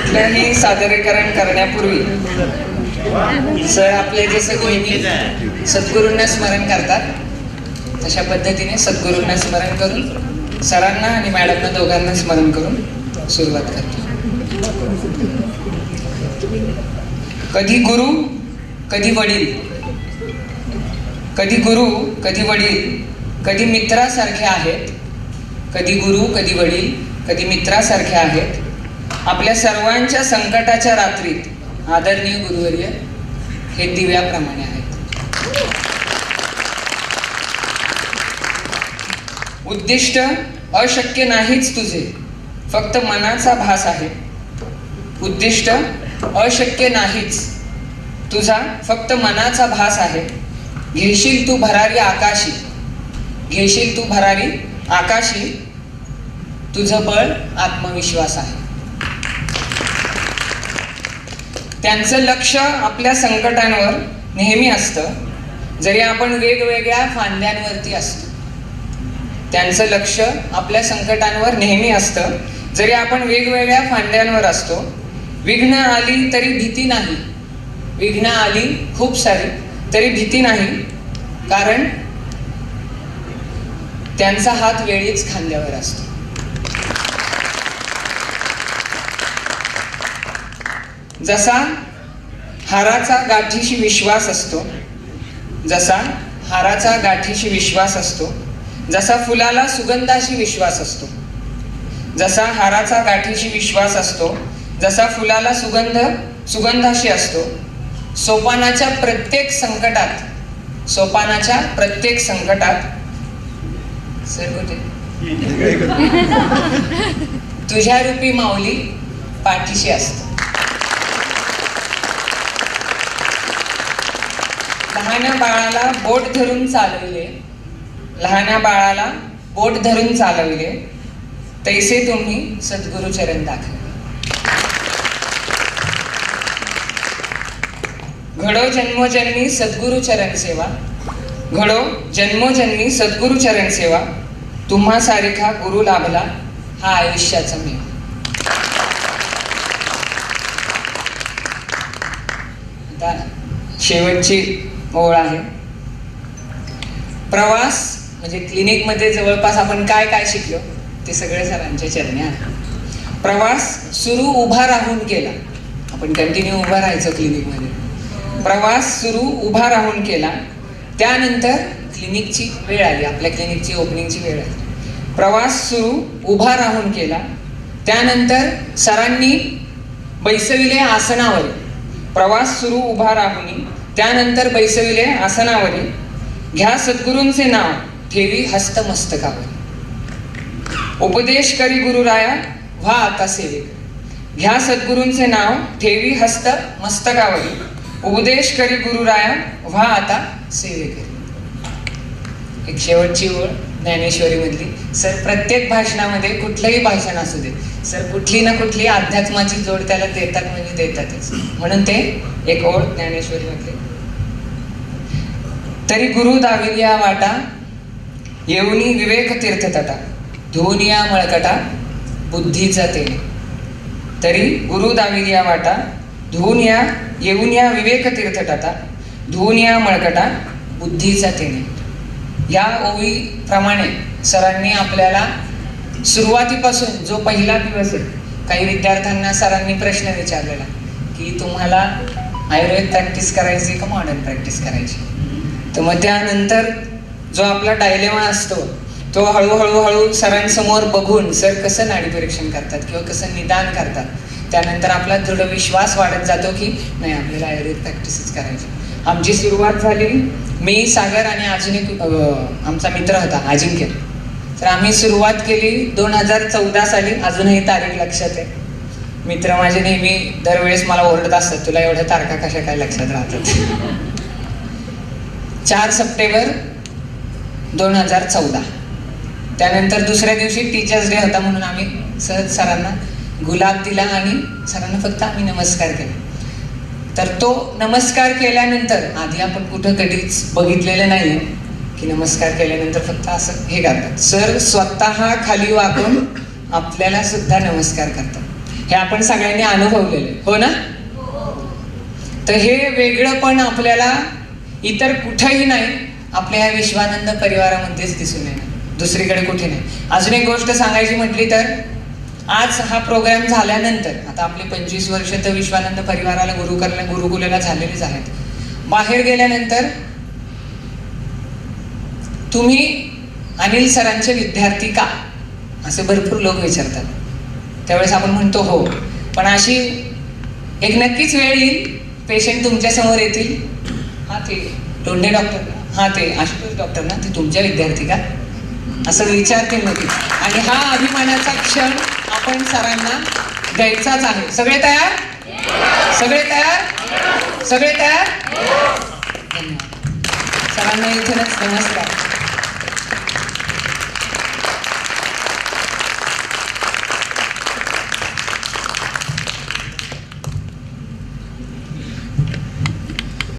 कुठलंही सादरीकरण करण्यापूर्वी सर आपले जसं नेहमी सद्गुरूंना स्मरण करतात तशा पद्धतीने सद्गुरूंना स्मरण करून सरांना आणि मॅडमना दोघांना स्मरण करून सुरुवात करतो. कधी गुरु कधी वडील, कधी गुरु कधी वडील, कधी मित्रासारखे आहेत. कधी गुरु कधी वडील कधी मित्रासारखे आहेत. आपल्या सर्वांच्या संकटाच्या रात्रीत आदरणीय गुरुवर्य हे दिव्याप्रमाणे आहेत. उद्दिष्ट अशक्य नाहीच तुझे, फक्त मनाचा भास आहे. उद्दिष्ट अशक्य नाहीच तुझा, फक्त मनाचा भास आहे. घेशील तू भरारी आकाशी, घेशील तू भरारी आकाशी, तुझं बळ आत्मविश्वास आहे. त्यांचं लक्ष आपल्या संकटांवर नेहमी असतं, जरी आपण वेगवेगळ्या फांद्यांवरती असतो. त्यांचं लक्ष आपल्या संकटांवर नेहमी असतं, जरी आपण वेगवेगळ्या फांद्यांवर असतो. विघ्न आली तरी भीती नाही, विघ्न आली खूप सारी तरी भीती नाही, कारण त्यांचा हात वेळीच खांद्यावर असतो. जसा हाराचा गाठीशी विश्वास असतो, जसा हाराचा गाठीशी विश्वास असतो, जसा फुलाला सुगंधाशी विश्वास असतो. जसा हाराचा गाठीशी विश्वास असतो, जसा फुलाला सुगंधाशी असतो. सोपानाच्या प्रत्येक संकटात, सोपानाच्या प्रत्येक संकटात सर कुठे तुझ्या रूपी माऊली पाठीशी असतो. लहान्या बाळाला बोट धरून चालविले, लहान्या बाळाला बोट धरून चालविले, तैसे तुम्ही सद्गुरु चरण दाखले. घडो जन्मोजन्मी सद्गुरु चरण सेवा, घडो जन्मोजन्मी सद्गुरु चरण सेवा, तुम्हा सारिखा गुरु लाभला हा आयुष्याचा मेवा. आता शेवटची ओळ आहे. प्रवास म्हणजे क्लिनिकमध्ये जवळपास आपण काय काय शिकलो ते सगळे सरांच्या चरणी आहे. प्रवास सुरू उभा राहून केला, आपण कंटिन्यू उभा राहायचो क्लिनिकमध्ये. प्रवास सुरू उभा राहून केला, त्यानंतर क्लिनिकची वेळ आली, आपल्या क्लिनिकची ओपनिंगची वेळ आली. प्रवास सुरू उभा राहून केला, त्यानंतर सरांनी बैसविले आसनावरी. प्रवास सुरू उभा राहुनी, त्यानंतर बैसविले आसनावरी. घ्या सद्गुरूंचे नाव ठेवी हस्त मस्तकावर. उपदेश करी गुरुराया व्हा आता सेवेक. घ्या सद्गुरूंचे नाव ठेवी हस्त मस्तकावरी. उपदेश करी गुरुराया व्हा आता सेवेकरी. एक शेवटची ओळ ज्ञानेश्वरी मधली. सर प्रत्येक भाषणामध्ये कुठलंही भाषण असू दे सर कुठली ना कुठली अध्यात्माची जोड त्याला देतात म्हणजे देतातच, म्हणून ते एक ओळ ज्ञानेश्वरी मधली. तरी गुरु दाविलिया वाटा येऊनी विवेक तीर्थ तटा, धुवनिया मळकटा बुद्धीचा तेने. तरी गुरु दाविलिया वाटा धुवनिया येऊनिया विवेक तीर्थ तटा, धुवनिया मळकटा बुद्धीचा तेने. या ओळीप्रमाणे सरांनी आपल्याला सुरुवातीपासून जो पहिला दिवस आहे, काही विद्यार्थ्यांना सरांनी प्रश्न विचारलेला की तुम्हाला आयुर्वेद प्रॅक्टिस करायची का मॉडर्न प्रॅक्टिस करायची. तर मग त्यानंतर जो आपला डायलेमा असतो तो हळूहळू सरांसमोर बघून सर कसं नाडी परीक्षण करतात किंवा कसं निदान करतात, त्यानंतर आपला दृढ विश्वास वाढत जातो की नाही आपल्याला आयुर्वेद प्रॅक्टिसच करायची. आमची सुरुवात झाली, मी सागर आणि अजून एक आमचा मित्र होता अजिंक्य. तर आम्ही सुरुवात केली 2014 साली. अजूनही तारीख लक्षात आहे. मित्र माझे नेहमी दरवेळेस मला ओरडत असतात तुला एवढ्या तारखा कशा काय लक्षात राहतात. 4 सप्टेंबर 2014. त्यानंतर दुसऱ्या दिवशी टीचर्स डे होता म्हणून आम्ही सहज सरांना गुलाब दिला आणि सरांना फक्त आम्ही नमस्कार केला. तर तो नमस्कार केल्यानंतर आधी आपण कुठं कधीच बघितलेलं नाहीये की नमस्कार केल्यानंतर फक्त असं हे करतात. सर स्वतः खाली वाकून आपल्याला सुद्धा नमस्कार करतात. हे आपण सगळ्यांनी अनुभवलेलं आहे, हो ना? तर हे वेगळं पण आपल्याला इतर कुठेही नाही, आपल्या ह्या विश्वानंद परिवारामध्येच दिसून येणार, दुसरीकडे कुठे नाही. अजून एक गोष्ट सांगायची म्हटली तर, आज हा प्रोग्राम झाल्यानंतर आता आपले 25 वर्ष तर विश्वानंद परिवाराला गुरुकुलाला झालेलेच आहेत. बाहेर गेल्यानंतर तुम्ही अनिल सरांचे विद्यार्थी का, असे भरपूर लोक विचारतात. त्यावेळेस आपण म्हणतो हो, पण अशी एक नक्कीच वेळ येईल, पेशंट तुमच्या समोर येतील, हा ते लोंढे डॉक्टर, हा ते आशुतोष डॉक्टर ना, ते तुमच्या विद्यार्थी का, असं विचारतील नक्की. आणि हा अभिमानाचा क्षण आपण सरांना द्यायचाच आहे. सगळे तयार? सगळे तयार? सगळे तयार? धन्यवाद. सरांना इथूनच नमस्कार.